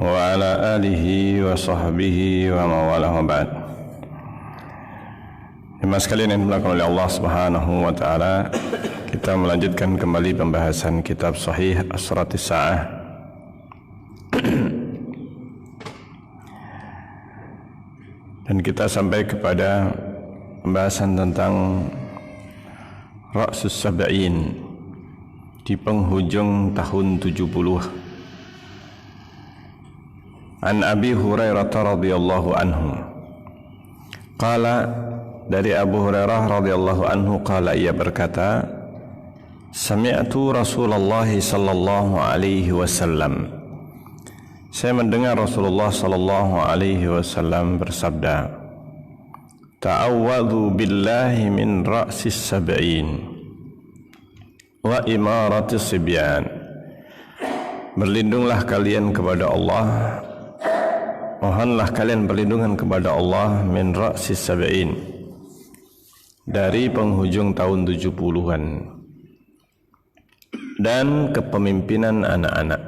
wa ala alihi wa sahbihi wa mawalah wa ba'd. Jemaah sekalian yang dimuliakan oleh Allah Subhanahu wa taala, kita melanjutkan kembali pembahasan kitab Sahih Asratis Sa'ah. Dan kita sampai kepada pembahasan tentang Ra'sus Sab'in di penghujung tahun 70. An Abi Hurairah radhiyallahu anhu qala, dari Abu Hurairah radhiyallahu anhu qala, ia berkata, sami'tu Rasulullah sallallahu alaihi wasallam, saya mendengar Rasulullah sallallahu alaihi wasallam bersabda, ta'awwadhu billahi min ra'sis sab'in wa imaratis sibyan, berlindunglah kalian kepada Allah, mohonlah kalian perlindungan kepada Allah min ra'sis sab'in, dari penghujung tahun 70-an dan kepemimpinan anak-anak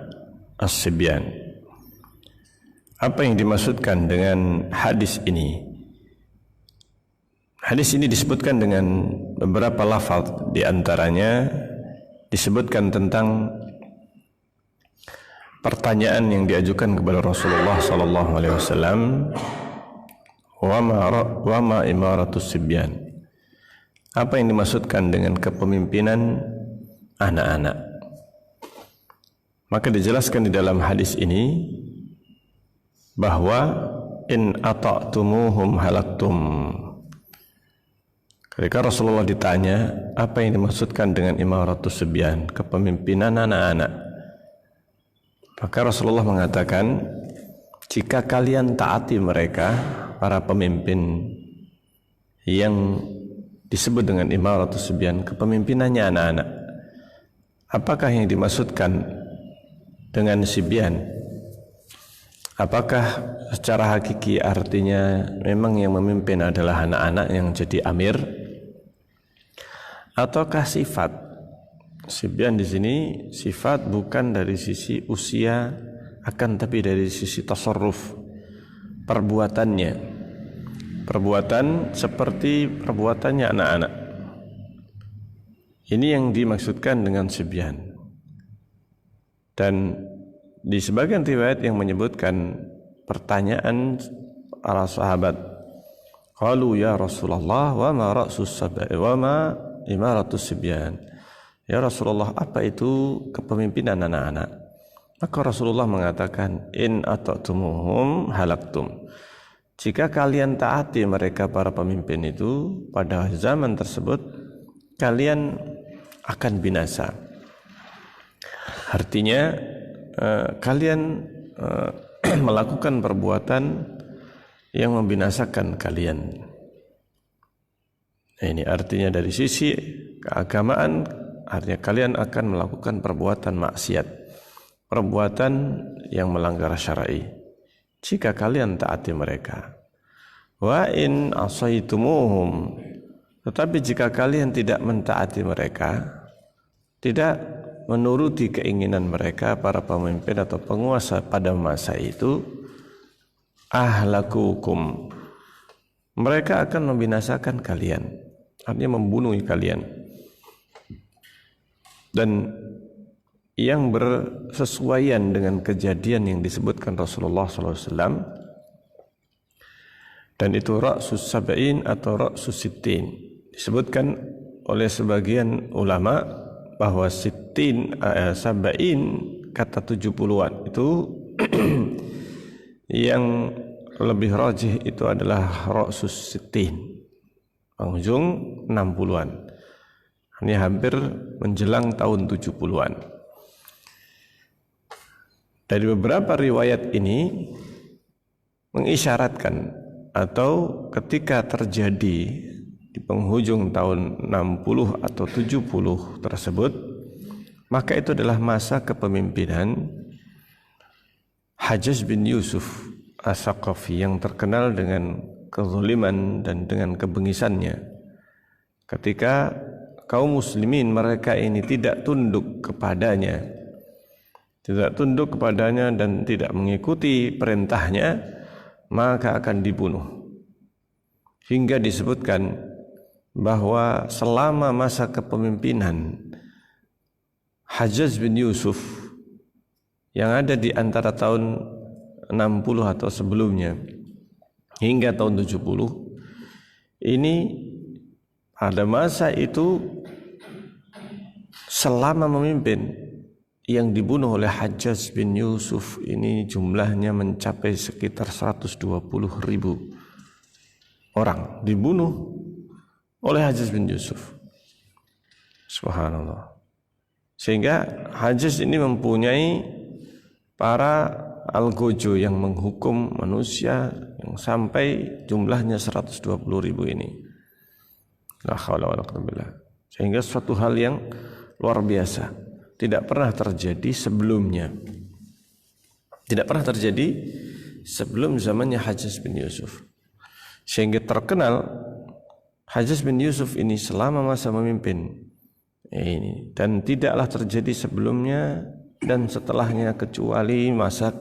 as-sibyan. Apa yang dimaksudkan dengan hadis ini? Hadis ini disebutkan dengan beberapa lafaz, di antaranya disebutkan tentang pertanyaan yang diajukan kepada Rasulullah sallallahu alaihi wasallam, wa ma imaratus sibyan. Apa yang dimaksudkan dengan kepemimpinan anak-anak? Maka dijelaskan di dalam hadis ini bahwa in ata'tumuhum halaktum. Ketika Rasulullah ditanya apa yang dimaksudkan dengan imaratus sibyan, kepemimpinan anak-anak, maka Rasulullah mengatakan, jika kalian taati mereka, para pemimpin yang disebut dengan imaratus sibyan, kepemimpinannya anak-anak. Apakah yang dimaksudkan dengan sibyan? Apakah secara hakiki artinya memang yang memimpin adalah anak-anak yang jadi amir? Ataukah sifat? Sibyan di sini sifat bukan dari sisi usia, akan tapi dari sisi tasarruf, perbuatannya, perbuatan seperti perbuatannya anak-anak. Ini yang dimaksudkan dengan sibyan. Dan di sebagian riwayat yang menyebutkan pertanyaan para sahabat, qalu ya Rasulullah wa ma ra'sus sab'i wa ma imaratus sibyan. Ya Rasulullah, apa itu kepemimpinan anak-anak? Maka Rasulullah mengatakan, in ata'tumuhum halaktum. Jika kalian taati mereka para pemimpin itu, pada zaman tersebut kalian akan binasa. Artinya kalian melakukan perbuatan yang membinasakan kalian. Nah, ini artinya dari sisi keagamaan, artinya kalian akan melakukan perbuatan maksiat, perbuatan yang melanggar syar'i, jika kalian taati mereka. Wa in asaitumuhum, tetapi jika kalian tidak mentaati mereka, tidak menuruti keinginan mereka, para pemimpin atau penguasa pada masa itu, ahlakukum, mereka akan membinasakan kalian, artinya membunuh kalian. Dan yang bersesuaian dengan kejadian yang disebutkan Rasulullah SAW, dan itu ra'sus sab'in atau ra'sus sittin, disebutkan oleh sebagian ulama bahwa sittin, sab'in, kata 70-an itu yang lebih rajih itu adalah ra'sus sittin, penghujung 60-an. Ini hampir menjelang tahun 70-an. Dari beberapa riwayat ini mengisyaratkan, atau ketika terjadi di penghujung tahun 60 atau 70 tersebut, maka itu adalah masa kepemimpinan Hajjaj bin Yusuf As-Saqafi, yang terkenal dengan kezaliman dan dengan kebengisannya. Ketika kaum muslimin mereka ini tidak tunduk kepadanya, tidak tunduk kepadanya dan tidak mengikuti perintahnya, maka akan dibunuh. Hingga disebutkan bahwa selama masa kepemimpinan Hajjaj bin Yusuf yang ada di antara tahun 60 atau sebelumnya hingga tahun 70, ini pada masa itu selama memimpin yang dibunuh oleh Hajjaj bin Yusuf ini jumlahnya mencapai sekitar 120.000 orang dibunuh oleh Hajjaj bin Yusuf. Subhanallah. Sehingga Hajjaj ini mempunyai para algojo yang menghukum manusia yang sampai jumlahnya 120.000 ini. La haula wala quwwata billah. Sehingga suatu hal yang luar biasa, tidak pernah terjadi sebelumnya. Tidak pernah terjadi sebelum zamannya Hajjaj bin Yusuf. Sehingga terkenal Hajjaj bin Yusuf ini selama masa memimpin ini, dan tidaklah terjadi sebelumnya dan setelahnya kecuali masa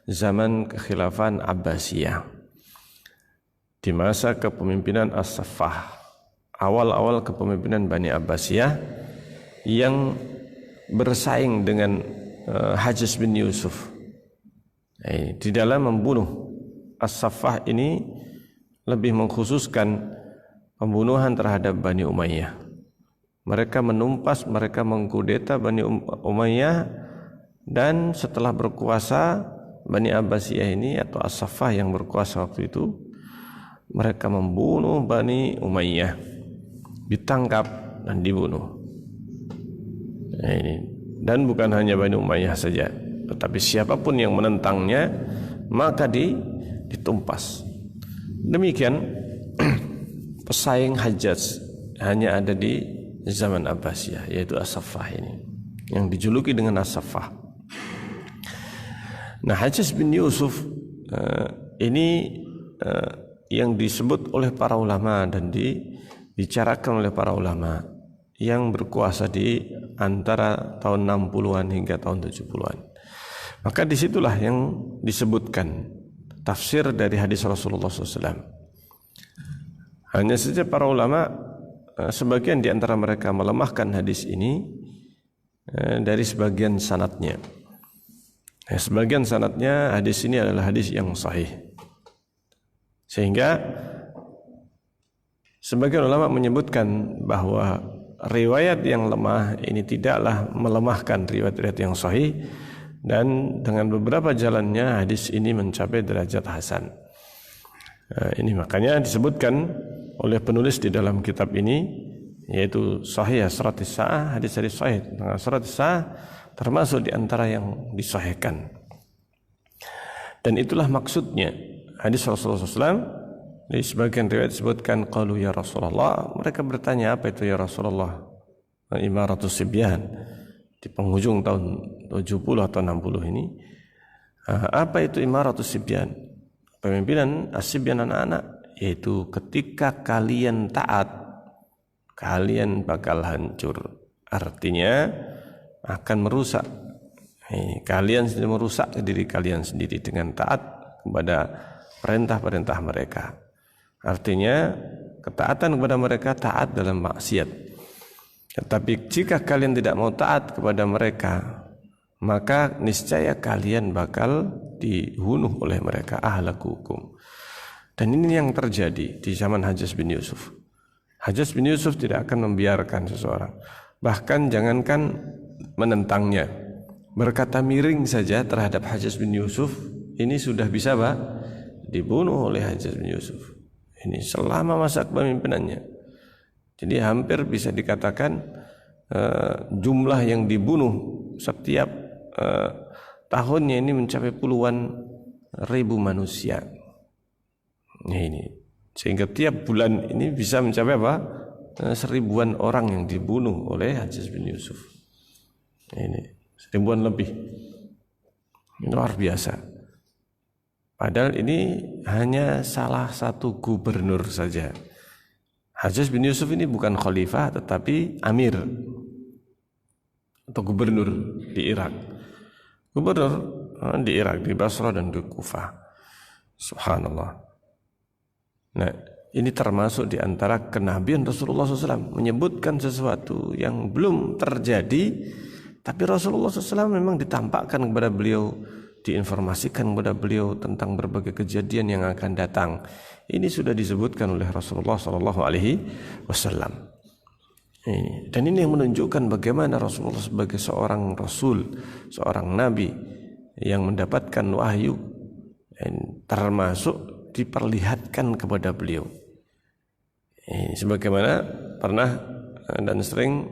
zaman kekhilafan Abbasiyah. Di masa kepemimpinan As-Saffah, awal-awal kepemimpinan Bani Abbasiyah yang bersaing dengan Hajjaj bin Yusuf di dalam membunuh. As-Saffah ini lebih mengkhususkan pembunuhan terhadap Bani Umayyah. Mereka menumpas, mereka mengkudeta Bani Umayyah, dan setelah berkuasa Bani Abbasiyah ini atau As-Saffah yang berkuasa waktu itu, mereka membunuh Bani Umayyah, ditangkap dan dibunuh. Nah, ini. Dan bukan hanya Bani Umayyah saja, tetapi siapapun yang menentangnya maka ditumpas. Demikian pesaing Hajjaj hanya ada di zaman Abbasiyah, yaitu As-Saffah ini yang dijuluki dengan As-Saffah. Nah, Hajjaj bin Yusuf ini yang disebut oleh para ulama dan dibicarakan oleh para ulama yang berkuasa di antara tahun 60-an hingga tahun 70-an. Maka disitulah yang disebutkan tafsir dari hadis Rasulullah SAW. Hanya saja para ulama sebagian di antara mereka melemahkan hadis ini dari sebagian sanadnya. Sebagian sanadnya hadis ini adalah hadis yang sahih. Sehingga sebagian ulama menyebutkan bahwa riwayat yang lemah ini tidaklah melemahkan riwayat-riwayat yang sahih, dan dengan beberapa jalannya hadis ini mencapai derajat hasan. Ini makanya disebutkan oleh penulis di dalam kitab ini, yaitu Sahih Asratis Sa'ah, hadis-hadis sahih tentang Asratis Sa'ah termasuk di antara yang disahihkan. Dan itulah maksudnya hadis Rasulullah SAW. Di sebagian riwayat disebutkan qalu ya Rasulullah, mereka bertanya apa itu ya Rasulullah, Imaratus Sibyan, di penghujung tahun 70 atau 60 ini, apa itu Imaratus Sibyan, pemimpinan As-Sibyan, anak-anak, yaitu ketika kalian taat kalian bakal hancur, artinya akan merusak. Kalian sudah merusak diri kalian sendiri dengan taat kepada perintah-perintah mereka. Artinya ketaatan kepada mereka taat dalam maksiat. Tetapi jika kalian tidak mau taat kepada mereka, maka niscaya kalian bakal dibunuh oleh mereka, ahlakukum. Dan ini yang terjadi di zaman Hajjaj bin Yusuf. Hajjaj bin Yusuf tidak akan membiarkan seseorang, bahkan jangankan menentangnya, berkata miring saja terhadap Hajjaj bin Yusuf, ini sudah bisa dibunuh oleh Hajjaj bin Yusuf. Ini selama masa kepemimpinannya. Jadi hampir bisa dikatakan jumlah yang dibunuh setiap tahunnya ini mencapai puluhan ribu manusia. Nah, ini sehingga tiap bulan ini bisa mencapai seribuan orang yang dibunuh oleh Hajjaj bin Yusuf. Ini seribuan lebih. Ini luar biasa. Padahal ini hanya salah satu gubernur saja. Hajjaj bin Yusuf ini bukan khalifah tetapi amir atau gubernur di Irak. gubernur di Irak, di Basra dan di Kufah. Subhanallah. Nah, ini termasuk di antara kenabian Rasulullah SAW, menyebutkan sesuatu yang belum terjadi, tapi Rasulullah SAW memang ditampakkan kepada beliau, diinformasikan kepada beliau tentang berbagai kejadian yang akan datang. Ini sudah disebutkan oleh Rasulullah SAW. Dan ini yang menunjukkan bagaimana Rasulullah sebagai seorang Rasul, seorang Nabi yang mendapatkan wahyu, termasuk diperlihatkan kepada beliau. Sebagaimana pernah dan sering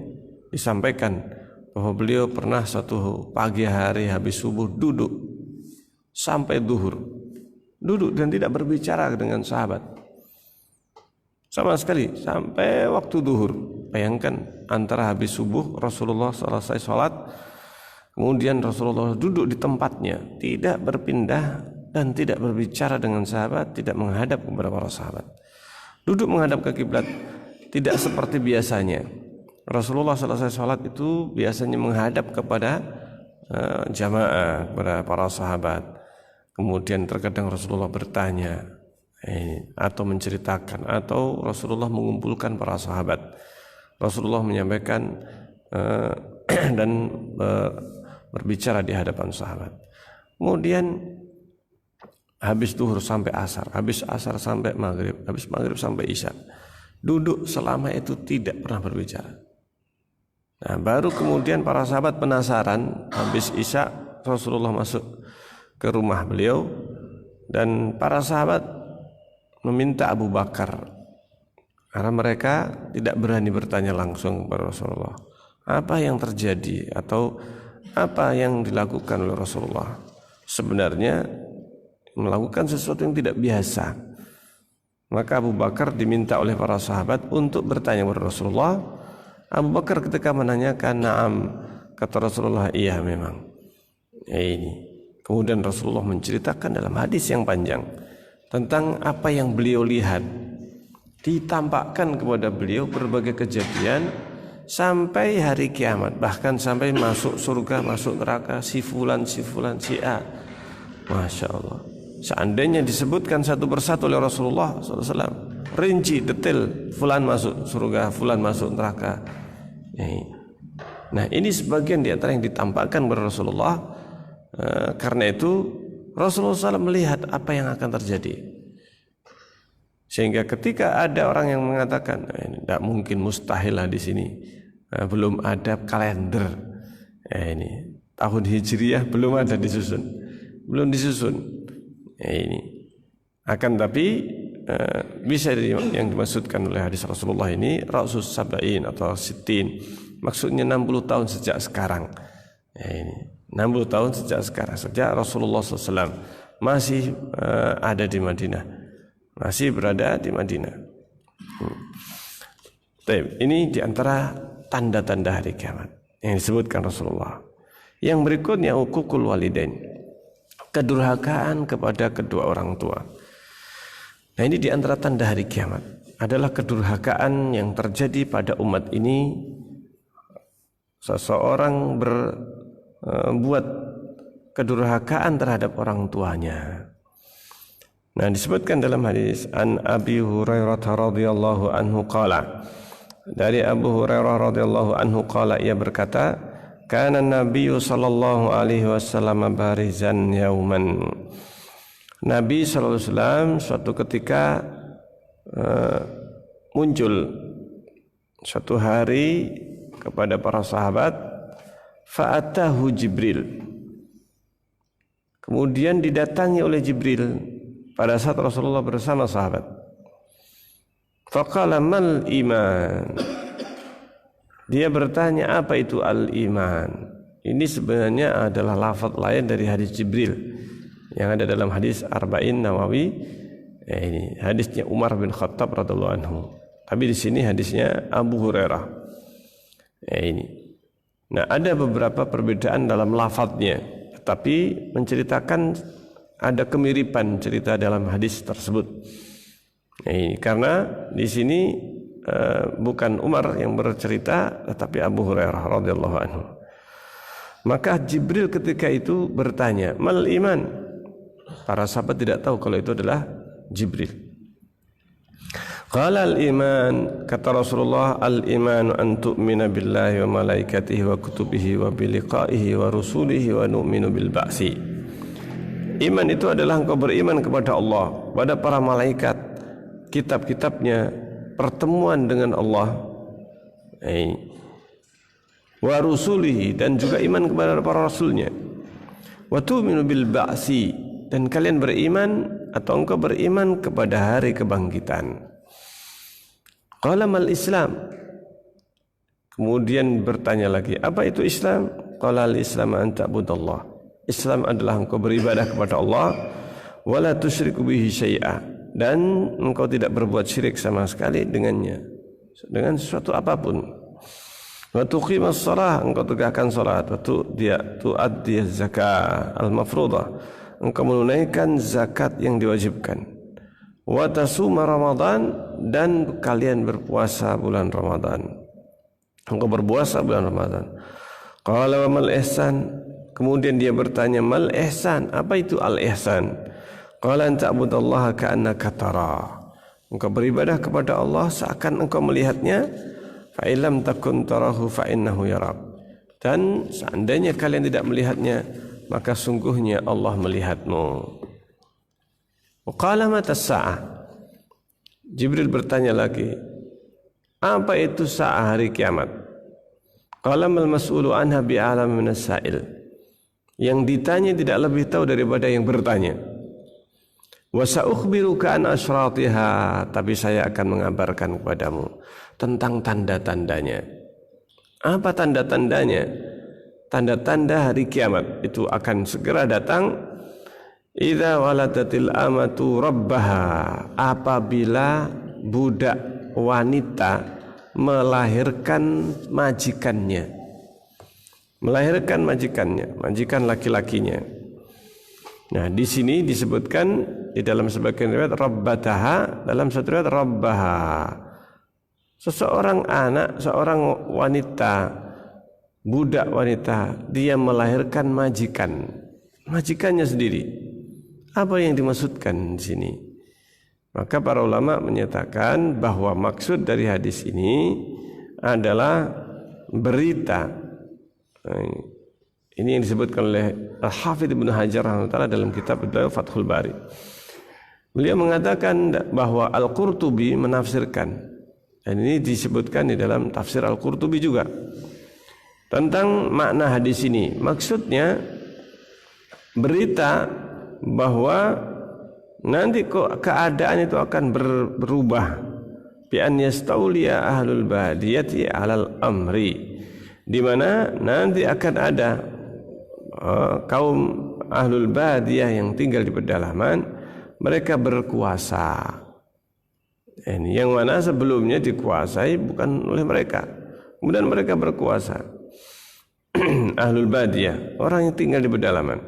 disampaikan bahwa beliau pernah suatu pagi hari habis subuh duduk sampai duhur, duduk dan tidak berbicara dengan sahabat sama sekali sampai waktu duhur. Bayangkan, antara habis subuh Rasulullah selesai sholat, kemudian Rasulullah duduk di tempatnya, tidak berpindah dan tidak berbicara dengan sahabat, tidak menghadap kepada para sahabat, duduk menghadap ke kiblat. Tidak seperti biasanya. Rasulullah selesai sholat itu biasanya menghadap kepada jamaah, kepada para sahabat. Kemudian terkadang Rasulullah bertanya atau menceritakan, atau Rasulullah mengumpulkan para sahabat. Rasulullah menyampaikan dan berbicara di hadapan sahabat. Kemudian habis duhur sampai asar, habis asar sampai maghrib, habis maghrib sampai isya, duduk selama itu tidak pernah berbicara. Nah, baru kemudian para sahabat penasaran, habis isya Rasulullah masuk ke rumah beliau, dan para sahabat meminta Abu Bakar, karena mereka tidak berani bertanya langsung kepada Rasulullah apa yang terjadi atau apa yang dilakukan oleh Rasulullah. Sebenarnya melakukan sesuatu yang tidak biasa. Maka Abu Bakar diminta oleh para sahabat untuk bertanya kepada Rasulullah. Abu Bakar ketika menanyakan, "Na'am," kata Rasulullah, "iya memang." Ini. Kemudian Rasulullah menceritakan dalam hadis yang panjang tentang apa yang beliau lihat. Ditampakkan kepada beliau berbagai kejadian sampai hari kiamat, bahkan sampai masuk surga, masuk neraka, si fulan, si A. Masya Allah. Seandainya disebutkan satu persatu oleh Rasulullah SAW, rinci, detail, fulan masuk surga, fulan masuk neraka. Nah, ini sebagian di antara yang ditampakkan kepada Rasulullah. Karena itu Rasulullah SAW melihat apa yang akan terjadi. Sehingga ketika ada orang yang mengatakan, tidak mungkin, mustahil lah di sini, belum ada kalender, ini tahun hijriah belum ada disusun, belum disusun. Ini akan tapi bisa yang dimaksudkan oleh hadis Rasulullah ini Ra'sus Sab'in atau Sittin, maksudnya 60 tahun sejak sekarang. Ini 60 tahun sejak sekarang, sejak Rasulullah SAW masih ada di Madinah, masih berada di Madinah. Ini diantara tanda-tanda hari kiamat yang disebutkan Rasulullah. Yang berikutnya uququl walidain, kedurhakaan kepada kedua orang tua. Nah, ini diantara tanda hari kiamat adalah kedurhakaan yang terjadi pada umat ini. Seseorang berbuat kedurhakaan terhadap orang tuanya. Nah, disebutkan dalam hadis an Abi Hurairah radhiyallahu anhu qala, dari Abu Hurairah radhiyallahu anhu qala, ia berkata, kana Nabi sallallahu alaihi wasallam barizan yauman. Nabi sallallahu alaihi wasallam suatu ketika muncul suatu hari kepada para sahabat, fa'atahu Jibril. Kemudian didatangi oleh Jibril pada saat Rasulullah bersama sahabat. Faqala mal iman. Dia bertanya, apa itu al-iman? Ini sebenarnya adalah lafaz lain dari hadis Jibril yang ada dalam hadis Arba'in Nawawi. Ini hadisnya Umar bin Khattab radhiyallahu anhu. Tapi di sini hadisnya Abu Hurairah. Ini. Nah, ada beberapa perbedaan dalam lafaznya, tetapi menceritakan ada kemiripan cerita dalam hadis tersebut. Ini karena di sini bukan Umar yang bercerita, tetapi Abu Hurairah radhiyallahu anhu. Maka Jibril ketika itu bertanya, "Mal iman?" Para sahabat tidak tahu kalau itu adalah Jibril. Qala al-iman, kata Rasulullah, al-imanu an tu'mina billahi wa malaikatihi wa kutubihi wa biliqaihi wa rusulihi wa nu'minu bil ba'si. Iman itu adalah engkau beriman kepada Allah, pada para malaikat, kitab-kitabnya, pertemuan dengan Allah, wa rusulihi, dan juga iman kepada para rasulnya, wa tu'minu bil ba'si, dan kalian beriman atau engkau beriman kepada hari kebangkitan. Qala mal Islam. Kemudian bertanya lagi, apa itu Islam? Qala al Islam an ta'budallah. Islam adalah engkau beribadah kepada Allah, wala tusyriku bihi syai'a, dan engkau tidak berbuat syirik sama sekali dengannya, dengan sesuatu apapun. Wa tuqimas shalah, engkau tegakkan salat, wa tu'addi zakah al-mafruḍah, engkau menunaikan zakat yang diwajibkan. Wa tasuma Ramadan, dan kalian berpuasa bulan Ramadan. Engkau berpuasa bulan Ramadan. Qala wa mal ihsan. Kemudian dia bertanya, mal ihsan, apa itu al ihsan? Qala an ta'budallaha ka'annaka tara. Engkau beribadah kepada Allah seakan engkau melihatnya. Fa illam takun tarahu fa innahu yarak. Dan seandainya kalian tidak melihatnya, maka sungguhnya Allah melihatmu. Qala mata sa'ah. Jibril bertanya lagi, apa itu sa'ah, hari kiamat? Qala mal mas'ulu anha bi'alam minas sa'il. Yang ditanya tidak lebih tahu daripada yang bertanya. Wa sa'ukhbiruka an asyratiha, tapi saya akan mengabarkan kepadamu tentang tanda-tandanya. Apa tanda-tandanya? Tanda-tanda hari kiamat itu akan segera datang. Idza waladatil amatu rabbaha, apabila budak wanita melahirkan majikannya, majikan laki-lakinya. Nah, di sini disebutkan di dalam sebagian riwayat rabbataha, dalam satu riwayat rabbaha. Seseorang anak, seorang wanita, budak wanita, dia melahirkan majikannya sendiri. Apa yang dimaksudkan di sini? Maka para ulama menyatakan bahwa maksud dari hadis ini adalah berita. Ini yang disebutkan oleh Al-Hafidz Ibnu Hajar dalam kitab Fathul Bari. Beliau mengatakan bahwa Al-Qurtubi menafsirkan, dan ini disebutkan di dalam tafsir Al-Qurtubi juga, tentang makna hadis ini. Maksudnya berita bahwa nanti kok keadaan itu akan berubah, bi an yastauliya ahlul badiyati alal amri, di mana nanti akan ada kaum ahlul badiyah yang tinggal di pedalaman, mereka berkuasa. Ini yang mana sebelumnya dikuasai bukan oleh mereka, kemudian mereka berkuasa. Ahlul badiyah, orang yang tinggal di pedalaman.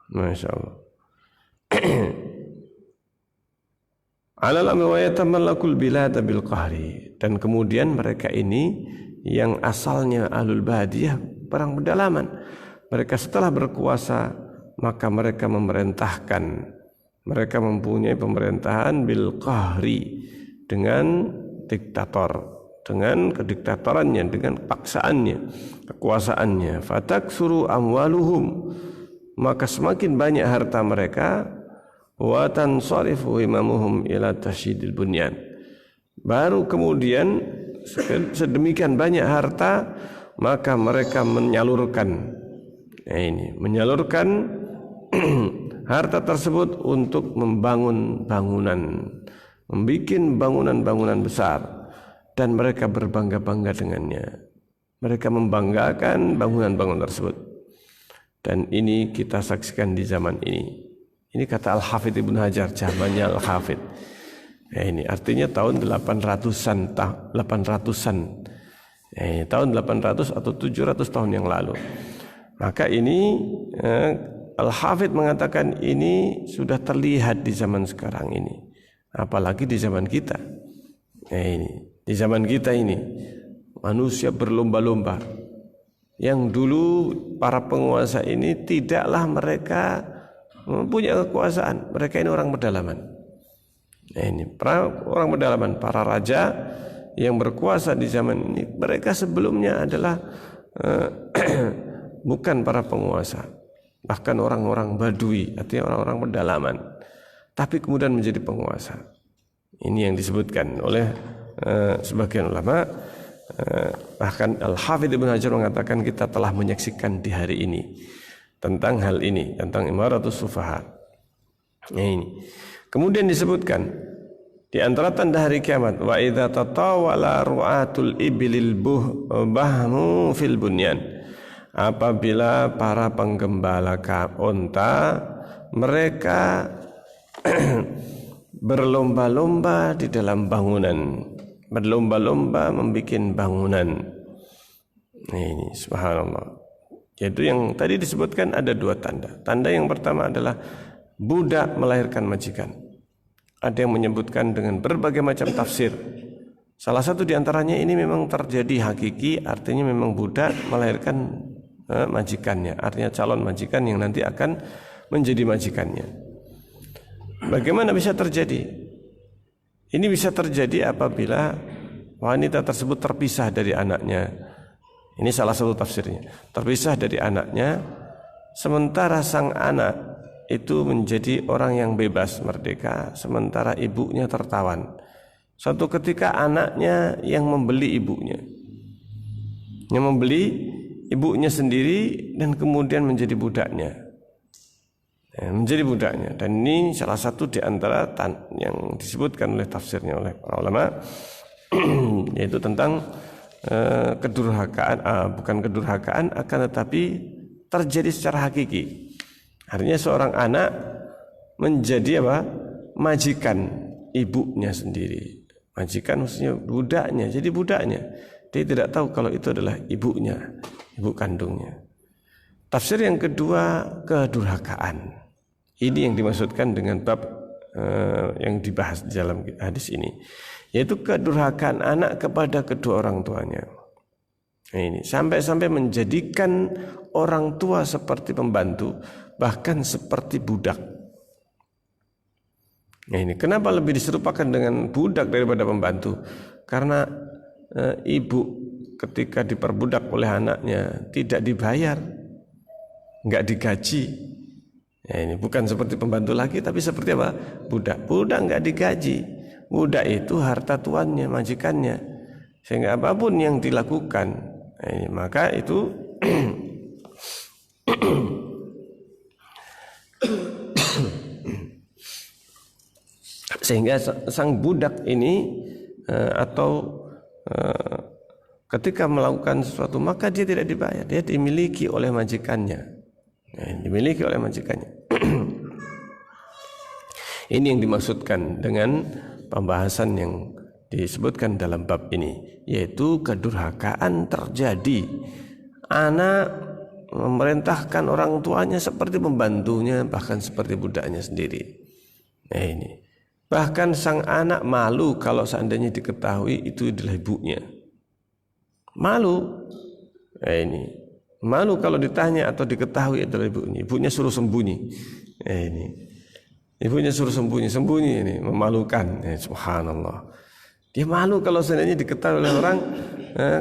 Masya Allah. Alal amri wa yatamallakul bilada bil qahri, dan kemudian mereka ini yang asalnya ahlul badiyah, perang pedalaman, mereka setelah berkuasa maka mereka memerintahkan, mereka mempunyai pemerintahan bil qahri, dengan diktator, dengan kediktatorannya, dengan paksaannya, kekuasaannya. Fataksuru amwaluhum, maka semakin banyak harta mereka. Wa tansarifu imamuhum ila tasydidil bunyan, baru kemudian sedemikian banyak harta, maka mereka menyalurkan harta tersebut untuk membangun bangunan, membuat bangunan-bangunan besar, dan mereka berbangga-bangga dengannya. Mereka membanggakan bangunan-bangunan tersebut. Dan ini kita saksikan di zaman ini. Ini kata Al-Hafidz Ibnu Hajar, zamannya Al-Hafidz. Ya, ini artinya tahun 800-an, tahun 800 atau 700 tahun yang lalu. Maka ini Al-Hafidz mengatakan ini sudah terlihat di zaman sekarang ini, apalagi di zaman kita. Ini di zaman kita ini manusia berlomba-lomba yang dulu para penguasa ini tidaklah mereka punya kekuasaan. Mereka ini orang pedalaman. Nah, ini orang pedalaman, para raja yang berkuasa di zaman ini, mereka sebelumnya adalah bukan para penguasa, bahkan orang-orang badui, artinya orang-orang pedalaman, tapi kemudian menjadi penguasa. Ini yang disebutkan oleh sebagian ulama. Bahkan Al-Hafidz Ibnu Hajar mengatakan kita telah menyaksikan di hari ini tentang hal ini, tentang imaratus sufaha. Ini kemudian disebutkan di antara tanda hari kiamat, wa idza tatawala ru'atul ibilil bahmu fil bunyan, apabila para penggembala unta mereka berlomba-lomba di dalam bangunan, berlomba-lomba membuat bangunan. Ini subhanallah. Yaitu yang tadi disebutkan ada dua tanda. Tanda yang pertama adalah budak melahirkan majikan. Ada yang menyebutkan dengan berbagai macam tafsir. Salah satu di antaranya ini memang terjadi hakiki, artinya memang budak melahirkan majikannya, artinya calon majikan yang nanti akan menjadi majikannya. Bagaimana bisa terjadi? Ini bisa terjadi apabila wanita tersebut terpisah dari anaknya. Ini salah satu tafsirnya. Terpisah dari anaknya, sementara sang anak itu menjadi orang yang bebas, merdeka, sementara ibunya tertawan. Suatu ketika anaknya yang membeli ibunya, yang membeli ibunya sendiri dan kemudian menjadi budaknya. Menjadi budaknya. Dan ini salah satu di antara yang disebutkan oleh tafsirnya oleh para ulama, yaitu tentang kedurhakaan, bukan kedurhakaan, akan tetapi terjadi secara hakiki. Artinya seorang anak menjadi apa? Majikan ibunya sendiri. Majikan maksudnya budaknya, jadi budaknya. Dia tidak tahu kalau itu adalah ibunya, ibu kandungnya. Tafsir yang kedua, kedurhakaan. Ini yang dimaksudkan dengan bab yang dibahas di dalam hadis ini, yaitu kedurhakaan anak kepada kedua orang tuanya. Nah, ini sampai-sampai menjadikan orang tua seperti pembantu, bahkan seperti budak. Nah, ini kenapa lebih diserupakan dengan budak daripada pembantu? Karena ibu ketika diperbudak oleh anaknya tidak dibayar, enggak digaji. Ya, ini bukan seperti pembantu lagi, tapi seperti apa? Budak. Budak enggak digaji. Budak itu harta tuannya, majikannya. Sehingga apapun yang dilakukan, ini, maka itu sehingga sang budak ini ketika melakukan sesuatu maka dia tidak dibayar, dia dimiliki oleh majikannya. Dimiliki oleh majikannya. Ini yang dimaksudkan dengan pembahasan yang disebutkan dalam bab ini, yaitu kedurhakaan terjadi. Anak memerintahkan orang tuanya seperti pembantunya, bahkan seperti budaknya sendiri. Nah, ini. Bahkan sang anak malu kalau seandainya diketahui itu adalah ibunya. Malu. Nah, ini. Malu kalau ditanya atau diketahui adalah ibunya. Ibunya suruh sembunyi. Nah, ini. Ibunya suruh sembunyi ini, memalukan. Subhanallah. Dia malu kalau seandainya diketahui oleh orang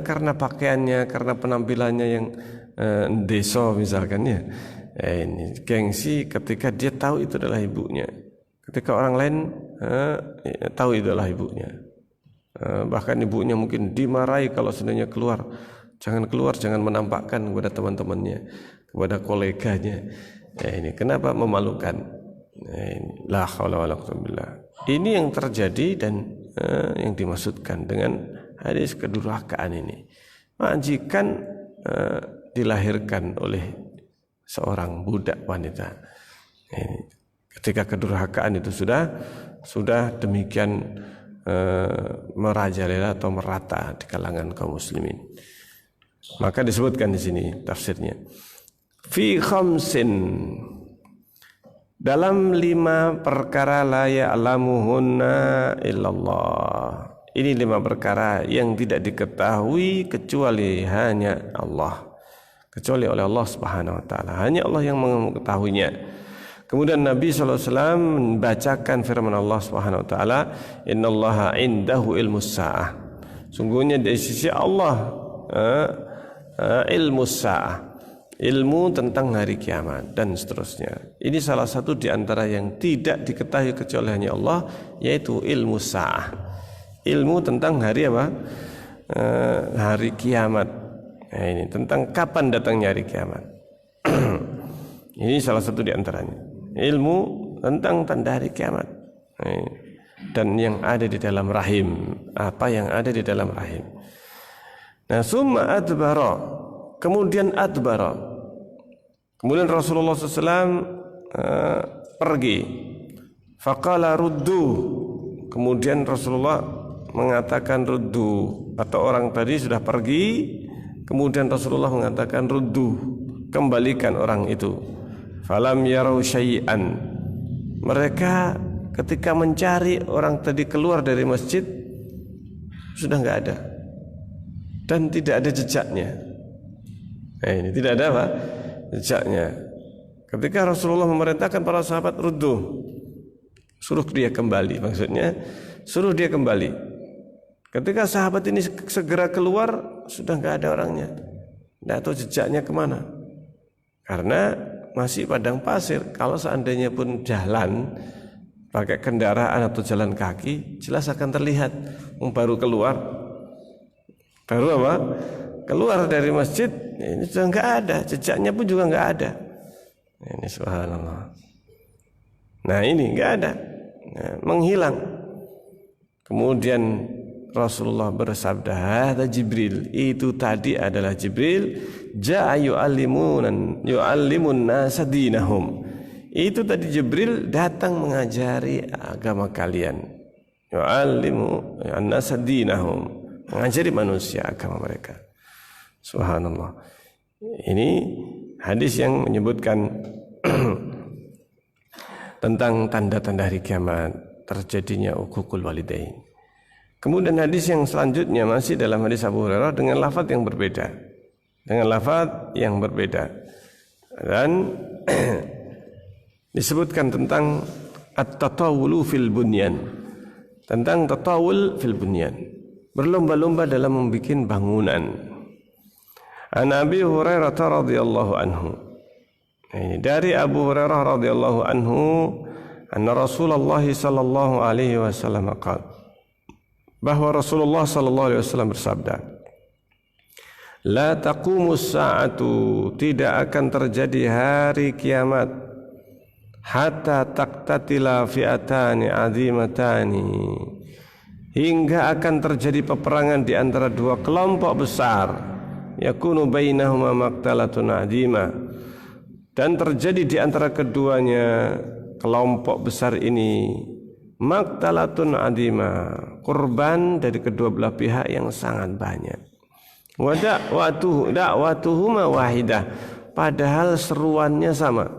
karena pakaiannya, karena penampilannya yang deso misalkan ya. Ini gengsi ketika dia tahu itu adalah ibunya. Ketika orang lain tahu itu adalah ibunya. Bahkan ibunya mungkin dimarahi kalau seandainya keluar. Jangan keluar, jangan menampakkan kepada teman-temannya, kepada koleganya. Ini kenapa memalukan? La haula wala quwwata billah. Ini yang terjadi dan yang dimaksudkan dengan hadis kedurhakaan ini. Majikan dilahirkan oleh seorang budak wanita. Ketika kedurhakaan itu sudah demikian merajalela atau merata di kalangan kaum muslimin. Maka disebutkan di sini tafsirnya. Fi khamsin, dalam 5 perkara la ya'lamuhunna illallah. Ini 5 perkara yang tidak diketahui kecuali hanya Allah. kecuali oleh Allah Subhanahu wa taala. Hanya Allah yang mengetahuinya. Kemudian Nabi SAW membacakan firman Allah Subhanahu wa taala, "Innallaha indahu ilmus saah." Sungguhnya di sisi Allah ilmus saah, ilmu tentang hari kiamat dan seterusnya. Ini salah satu di antara yang tidak diketahui kecuali hanya Allah, yaitu ilmu saah. Ilmu tentang hari apa? Hari kiamat. Nah, ini tentang kapan datangnya hari kiamat. Ini salah satu di antaranya. Ilmu tentang tanda hari kiamat. Dan yang ada di dalam rahim, apa yang ada di dalam rahim. Nah, summa adbara, kemudian adbara. Kemudian Rasulullah SAW pergi. Faqala ruddu. Kemudian Rasulullah mengatakan ruddu, atau orang tadi sudah pergi, kemudian Rasulullah mengatakan ruddu, kembalikan orang itu. Falam yarau syai'an. Mereka ketika mencari orang tadi keluar dari masjid sudah enggak ada dan tidak ada jejaknya. Nah, ini tidak ada apa? Jejaknya. Ketika Rasulullah memerintahkan para sahabat ruddu, suruh dia kembali, maksudnya suruh dia kembali. Ketika sahabat ini segera keluar, sudah enggak ada orangnya, tidak tahu jejaknya kemana. Karena masih padang pasir. Kalau seandainya pun jalan pakai kendaraan atau jalan kaki, jelas akan terlihat. Baru keluar, baru apa? Keluar dari masjid, ini sudah enggak ada, jejaknya pun juga enggak ada. Ini subhanallah. Nah, ini enggak ada, menghilang. Kemudian Rasulullah bersabda, "Hadza Jibril." Itu tadi adalah Jibril, jaa yu'allimun nasa dinahum. Itu tadi Jibril datang mengajari agama kalian. Yu'allimu an-nasa dinahum, mengajari manusia agama mereka. Subhanallah. Ini hadis yang menyebutkan tentang tanda-tanda hari kiamat, terjadinya uququl walidain. Kemudian hadis yang selanjutnya masih dalam hadis Abu Hurairah dengan lafaz yang berbeda. Dan disebutkan tentang at-tatawulu fil bunyan. Tentang tatawul fil bunyan. Berlomba-lomba dalam membuat bangunan. An Abi Hurairah radhiyallahu anhu. Dari Abu Hurairah radhiyallahu anhu, anna Rasulullah sallallahu alaihi wasallam qala, bahwa Rasulullah sallallahu alaihi wasallam bersabda, la taqumus sa'atu, tidak akan terjadi hari kiamat, hatta taqtatila fi'atani azimatani, hingga akan terjadi peperangan di antara dua kelompok besar, yakunu bainahuma maqtalatun azimah, dan terjadi di antara keduanya kelompok besar ini maqtalatun adima, kurban dari kedua belah pihak yang sangat banyak. Wa da'watuhuma wahidah, padahal seruannya sama.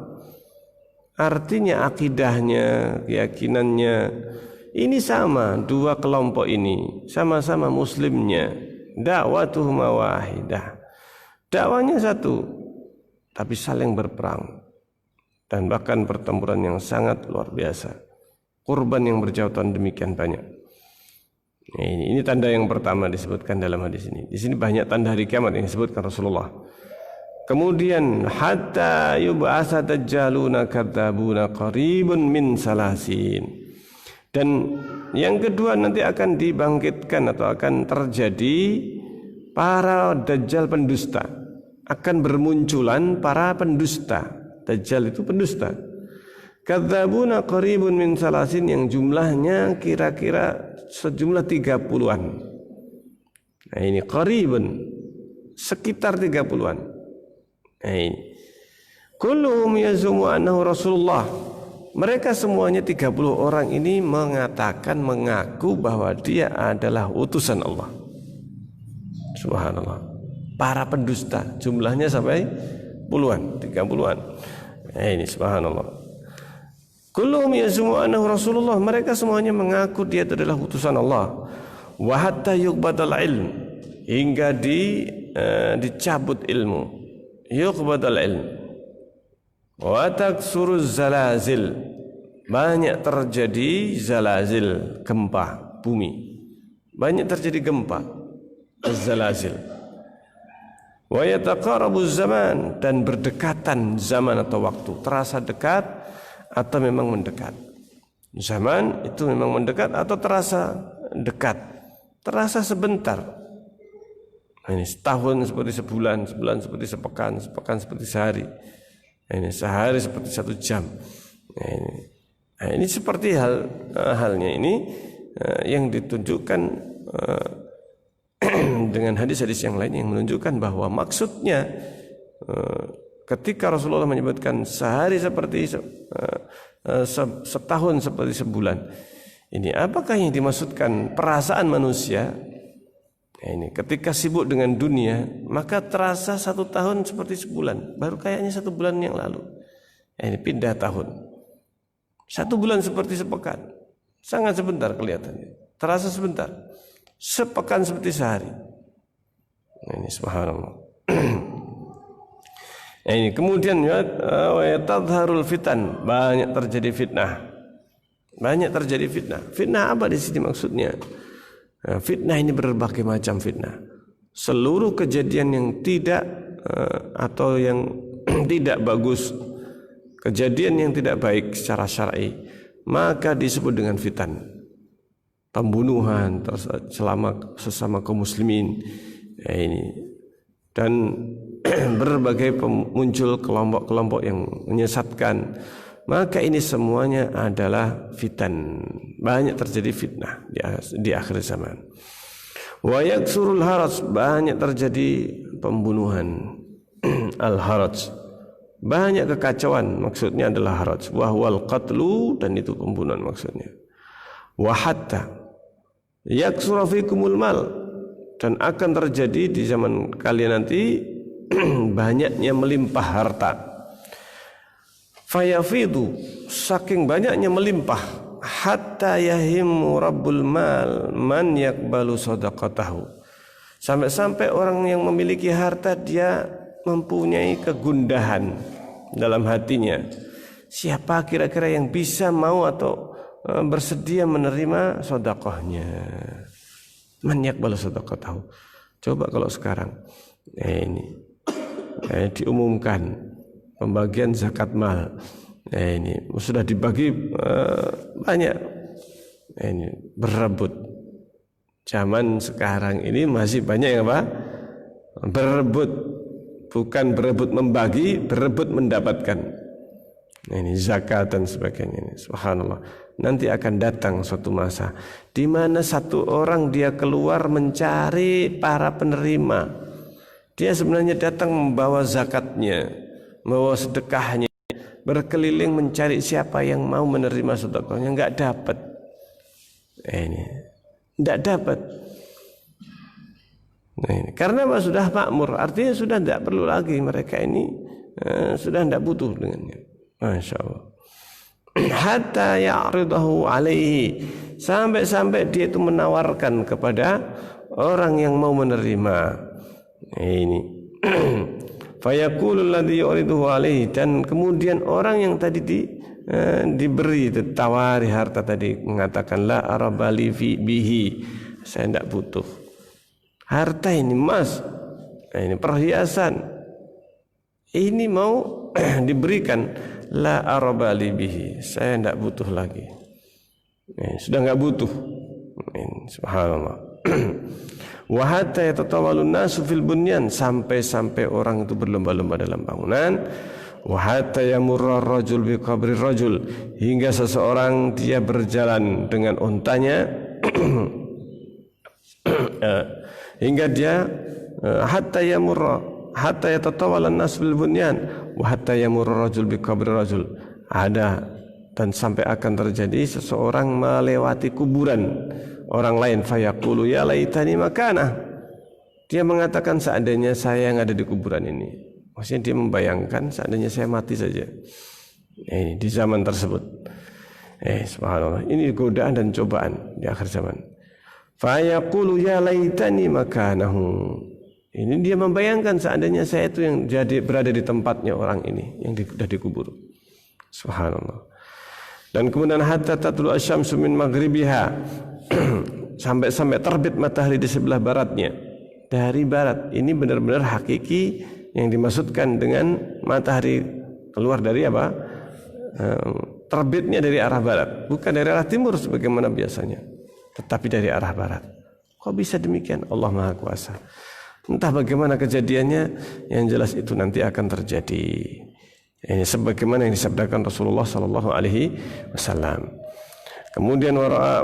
Artinya akidahnya, keyakinannya ini sama, dua kelompok ini sama-sama muslimnya. Da'watuhuma wahidah, dakwanya satu, tapi saling berperang dan bahkan pertempuran yang sangat luar biasa. Kurban yang berjauhan demikian banyak. Ini tanda yang pertama disebutkan dalam hadis ini. Di sini banyak tanda hari kiamat yang disebutkan Rasulullah. Kemudian hatta yub'atsa dajjaluna kadzabuna qaribun min salasin. Dan yang kedua nanti akan dibangkitkan atau akan terjadi para dajjal pendusta. Akan bermunculan para pendusta. Dajjal itu pendusta. Kadzabuna qaribun min salasin, yang jumlahnya kira-kira sejumlah 30-an. Nah, ini qaribun, sekitar 30-an. Nah, ini kulluhum yazumu annahu Rasulullah. Mereka semuanya 30 orang ini mengatakan, mengaku bahwa dia adalah utusan Allah. Subhanallah. Para pendusta jumlahnya sampai puluhan, 30-an. Nah, ini subhanallah. Kulluhum yazumu annahu Rasulullah, mereka semuanya mengaku dia adalah utusan Allah. Wa hatta yuqbadal ilm, hingga dicabut ilmu. yuqbadul ilm wa taksuruz zalazil, banyak terjadi zalazil, gempa bumi, banyak terjadi gempa, zalazil. Wa yataqarabuz zaman, dan berdekatan zaman atau waktu, terasa dekat atau memang mendekat. Zaman itu memang mendekat atau terasa dekat, terasa sebentar. Ini setahun seperti sebulan, sebulan seperti sepekan, sepekan seperti sehari. Ini sehari seperti 1 jam. Ini seperti halnya ini yang ditunjukkan dengan hadis-hadis yang lain yang menunjukkan bahwa maksudnya ketika Rasulullah menyebutkan sehari seperti setahun seperti sebulan, ini apakah yang dimaksudkan perasaan manusia? Ini ketika sibuk dengan dunia, maka terasa 1 tahun seperti sebulan, baru kayaknya 1 bulan yang lalu. Ini pindah tahun. 1 bulan seperti sepekan, sangat sebentar kelihatannya, terasa sebentar. Sepekan seperti sehari. Ini subhanallah. Ini kemudian wa tadharul fitan, banyak terjadi fitnah. Banyak terjadi fitnah. Fitnah apa di sini maksudnya? Fitnah ini berbagai macam fitnah. Seluruh kejadian yang tidak atau yang tidak bagus, kejadian yang tidak baik secara syar'i, maka disebut dengan fitan. Pembunuhan sesama kaum muslimin, ini, dan berbagai muncul kelompok-kelompok yang menyesatkan, maka ini semuanya adalah fitan. Banyak terjadi fitnah di akhir zaman. Wa yaksurul haraj, banyak terjadi pembunuhan. Al-haraj, banyak kekacauan, maksudnya adalah haraj. Wa huwal qatlu, dan itu pembunuhan maksudnya. Wa hatta yaksura fikumul mal, dan akan terjadi di zaman kalian nanti banyaknya melimpah harta. Fayafidu, saking banyaknya melimpah, hatta yahimu rabbul mal man yakbalu sadaqatahu, sampai-sampai orang yang memiliki harta dia mempunyai kegundahan dalam hatinya, siapa kira-kira yang bisa mau atau bersedia menerima sedekahnya. Man yakbalu sadaqatahu. Coba kalau sekarang ini diumumkan pembagian zakat mal, ini sudah dibagi banyak, ini berebut. Zaman sekarang ini masih banyak yang apa? Berebut, bukan berebut membagi, berebut mendapatkan. Ini zakat dan sebagainya. Ini subhanallah. Nanti akan datang suatu masa di mana satu orang dia keluar mencari para penerima. Dia sebenarnya datang membawa zakatnya, membawa sedekahnya, berkeliling mencari siapa yang mau menerima sedekahnya, enggak dapat. Ini enggak dapat. Ini karena sudah makmur, artinya sudah tidak perlu lagi mereka ini, sudah tidak butuh dengannya. Masya Allah. Hatta ya'ridahu alaihi, sampai dia itu menawarkan kepada orang yang mau menerima. Ini fayaqulu alladhi yuriduhu alaihi, dan kemudian orang yang tadi diberi ditawari harta tadi mengatakan la arabali bihi, saya tidak butuh harta ini, emas, ini perhiasan, ini mau diberikan, la arabali bihi, saya tidak butuh lagi, sudah enggak butuh. Subhanallah. Wa hatta yatatawalun nasu fil bunyan, sampai orang itu berlomba-lomba dalam bangunan. Wa hatta yamurra rajul bi qabri rajul, hingga seseorang dia berjalan dengan untanya hingga dia hatta yatatawalan nasu fil bunyan wa hatta yamurra rajul bi qabri rajul, ada dan sampai akan terjadi seseorang melewati kuburan orang lain, fayaqulu ya laitani makanah, dia mengatakan seandainya saya yang ada di kuburan ini, maksudnya dia membayangkan seandainya saya mati saja di zaman tersebut. Subhanallah, ini godaan dan cobaan di akhir zaman. Fayaqulu ya laitani makanahu, Ini dia membayangkan seandainya saya itu yang jadi berada di tempatnya orang ini yang sudah dikubur. Subhanallah. Dan kemudian hatta tatlu asyamsu min maghribiha sampai terbit matahari di sebelah baratnya. Dari barat. Ini benar-benar hakiki yang dimaksudkan dengan matahari keluar dari apa? Terbitnya dari arah barat, bukan dari arah timur sebagaimana biasanya, tetapi dari arah barat. Kok bisa demikian? Allah Maha Kuasa. Entah bagaimana kejadiannya, yang jelas itu nanti akan terjadi. Ini sebagaimana yang disabdakan Rasulullah sallallahu alaihi wasallam. Kemudian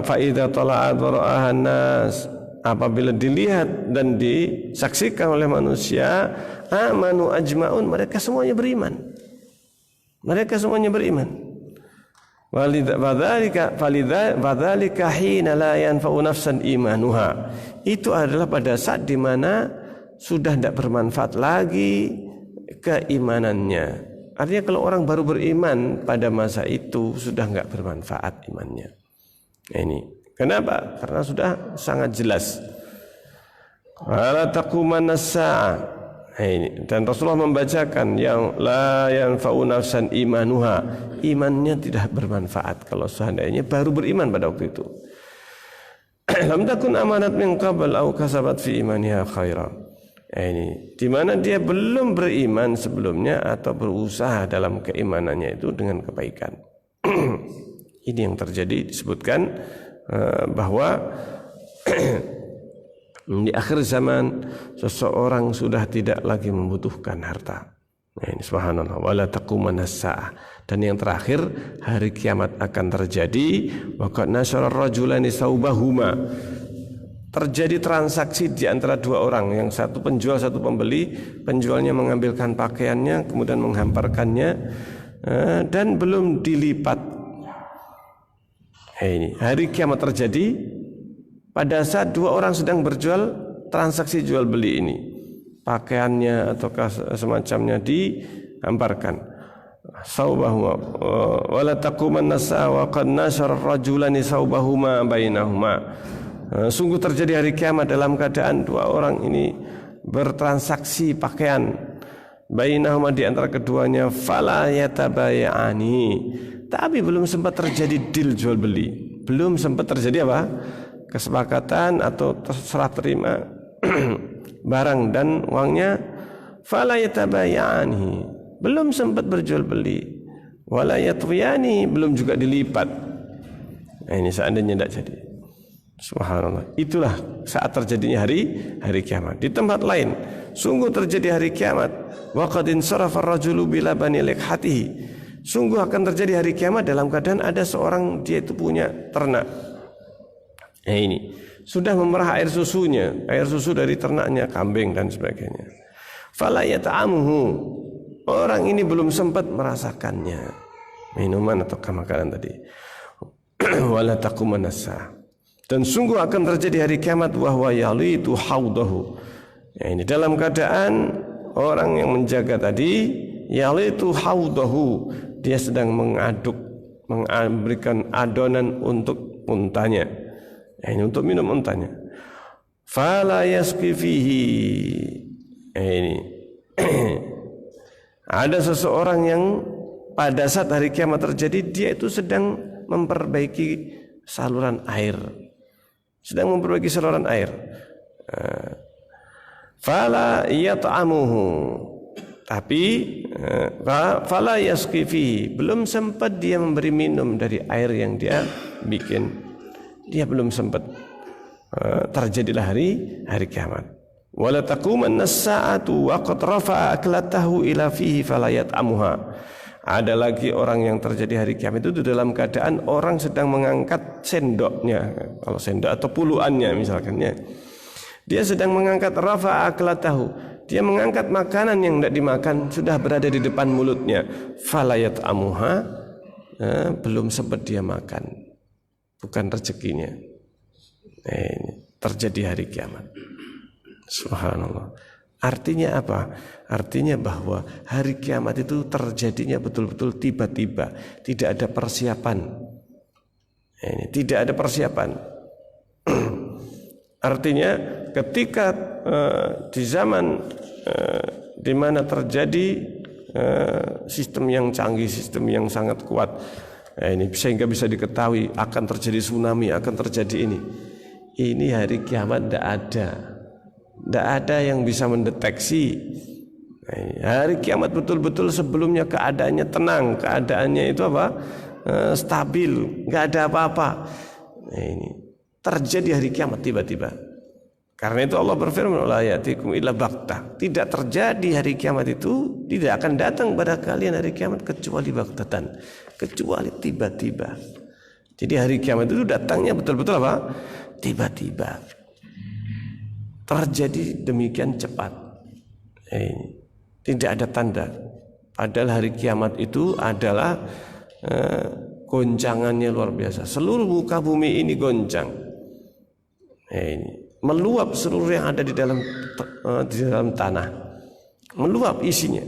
faida tala'at wara'ahan nas, apabila dilihat dan disaksikan oleh manusia, amanu ajmaun, mereka semuanya beriman. Mereka semuanya beriman. Wadzalika hina la yanfa'u nafsan imanuha. Itu adalah pada saat di mana sudah tidak bermanfaat lagi keimanannya. Artinya kalau orang baru beriman pada masa itu sudah enggak bermanfaat imannya. Nah, ini kenapa? Karena sudah sangat jelas. Wala taqumanna as-sa'a. Dan Rasulullah membacakan yang la yanfa'u nafsan imanuha. Imannya tidak bermanfaat kalau seandainya baru beriman pada waktu itu. Lam takun amanat min qabl aw kasabat fi imaniha khairan. Ini di mana dia belum beriman sebelumnya atau berusaha dalam keimanannya itu dengan kebaikan. Ini yang terjadi, disebutkan bahwa di akhir zaman seseorang sudah tidak lagi membutuhkan harta. Nah, ini subhanallah, wala taqumanna as-sa'a. Dan yang terakhir, hari kiamat akan terjadi. Wa qad nasyara ar-rajulani saubahuma. Terjadi transaksi di antara dua orang, yang satu penjual satu pembeli. Penjualnya mengambilkan pakaiannya kemudian menghamparkannya dan belum dilipat. Ini hari kiamat terjadi pada saat dua orang sedang berjual, transaksi jual beli ini, pakaiannya ataukah semacamnya dihamparkan. Saubahuma wala taqumanna as-sa'a wa qad nasyara ar-rajulani saubahuma bainahuma. Sungguh terjadi hari kiamat dalam keadaan dua orang ini bertransaksi pakaian, bainahuma di antara keduanya, fala yatabayani, tapi belum sempat terjadi deal jual beli, belum sempat terjadi apa? Kesepakatan atau serah terima barang dan uangnya. Fala yatabayani, belum sempat berjual beli, wala yatwiyani, belum juga dilipat. Nah, ini seandainya tidak jadi. Subhanallah, itulah saat terjadinya hari kiamat. Di tempat lain, sungguh terjadi hari kiamat. Wa qad insarafa ar-rajulu bila bani likhatihi. Sungguh akan terjadi hari kiamat dalam keadaan ada seorang, dia itu punya ternak. Nah, ini sudah memerah air susunya, air susu dari ternaknya, kambing dan sebagainya. Fala yata'amuhu, orang ini belum sempat merasakannya, minuman atau makanan tadi. Wala taqumanna as-sa'a. Dan sungguh akan terjadi hari kiamat, wahwa yalitu haudahu. Ya, ini dalam keadaan orang yang menjaga tadi, yalitu haudahu, dia sedang memberikan adonan untuk untanya. Ya, ini untuk minum untanya. Fala yasqi fihi. Ini ada seseorang yang pada saat hari kiamat terjadi, dia itu sedang memperbaiki saluran air. Fala yat'amuhu, tapi fala yasqi fihi, belum sempat dia memberi minum dari air yang dia bikin. Dia belum sempat. Terjadilah hari kiamat. Wala taqumanna as-sa'atu wa qad rafa'a aklatahu ila fihi fala yat'amuha. Ada lagi orang yang terjadi hari kiamat itu dalam keadaan orang sedang mengangkat sendoknya, kalau sendok atau puluhannya misalkan ya. Dia sedang mengangkat rafa'a aklatahu, dia mengangkat makanan yang tidak dimakan sudah berada di depan mulutnya. Fala yat'amuha, belum sempat dia makan, bukan rezekinya. Ini terjadi hari kiamat. Subhanallah. Artinya apa? Artinya bahwa hari kiamat itu terjadinya betul-betul tiba-tiba, tidak ada persiapan. Ini tidak ada persiapan. Artinya ketika di zaman di mana terjadi sistem yang canggih, sistem yang sangat kuat, ini sehingga bisa diketahui akan terjadi tsunami, akan terjadi ini hari kiamat tidak ada yang bisa mendeteksi. Hari kiamat betul-betul sebelumnya keadaannya tenang, keadaannya itu stabil, nggak ada apa-apa. Ini terjadi hari kiamat tiba-tiba. Karena itu Allah berfirman, la ya'tikum illa baghtah. Tidak terjadi hari kiamat itu, tidak akan datang pada kalian hari kiamat kecuali baghtatan, kecuali tiba-tiba. Jadi hari kiamat itu datangnya betul-betul tiba-tiba. Terjadi demikian cepat. Tidak ada tanda. Padahal hari kiamat itu adalah goncangannya luar biasa. Seluruh muka bumi ini goncang. Meluap seluruh yang ada di dalam tanah. Meluap isinya.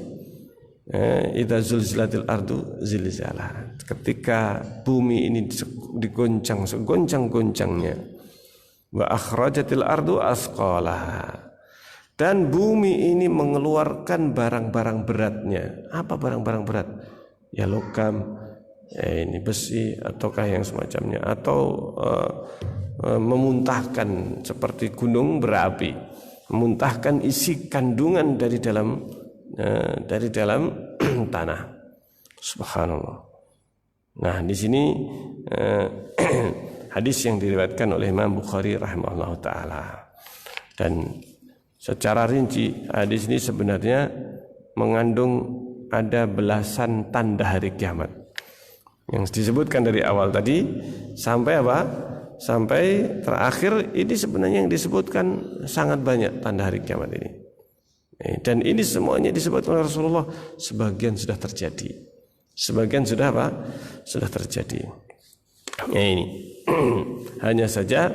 Idza zulzilatil ardu zilzalaha. Ketika bumi ini digoncang segoncang-goncangnya. Wa akhrajatil ardu asqalaha. Dan bumi ini mengeluarkan barang-barang beratnya. Apa barang-barang berat? Ya logam, ini besi ataukah yang semacamnya, atau memuntahkan seperti gunung berapi, memuntahkan isi kandungan dari dalam tanah. Subhanallah. Nah, di sini hadis yang diriwayatkan oleh Imam Bukhari rahimahullah taala. Dan secara rinci hadis ini sebenarnya mengandung ada belasan tanda hari kiamat yang disebutkan dari awal tadi sampai sampai terakhir. Ini sebenarnya yang disebutkan sangat banyak tanda hari kiamat ini, dan ini semuanya disebutkan oleh Rasulullah. Sebagian sudah terjadi, sebagian sudah sudah terjadi. Ini hanya saja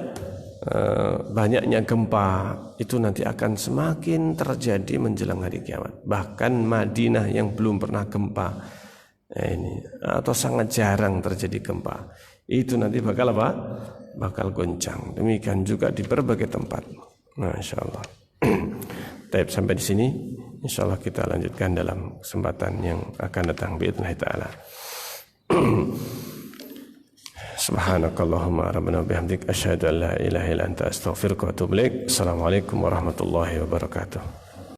banyaknya gempa itu nanti akan semakin terjadi menjelang hari kiamat. Bahkan Madinah yang belum pernah gempa atau sangat jarang terjadi gempa, itu nanti bakal goncang. Demikian juga di berbagai tempat. Masya Allah. Baik, sampai di sini. Insya Allah kita lanjutkan dalam kesempatan yang akan datang. Bi'idznillah ta'ala. Subhanakallahumma rabbana bihamdik asyhadu an la ilaha illa anta astaghfiruka wa atubu ilaik. Assalamualaikum warahmatullahi wabarakatuh.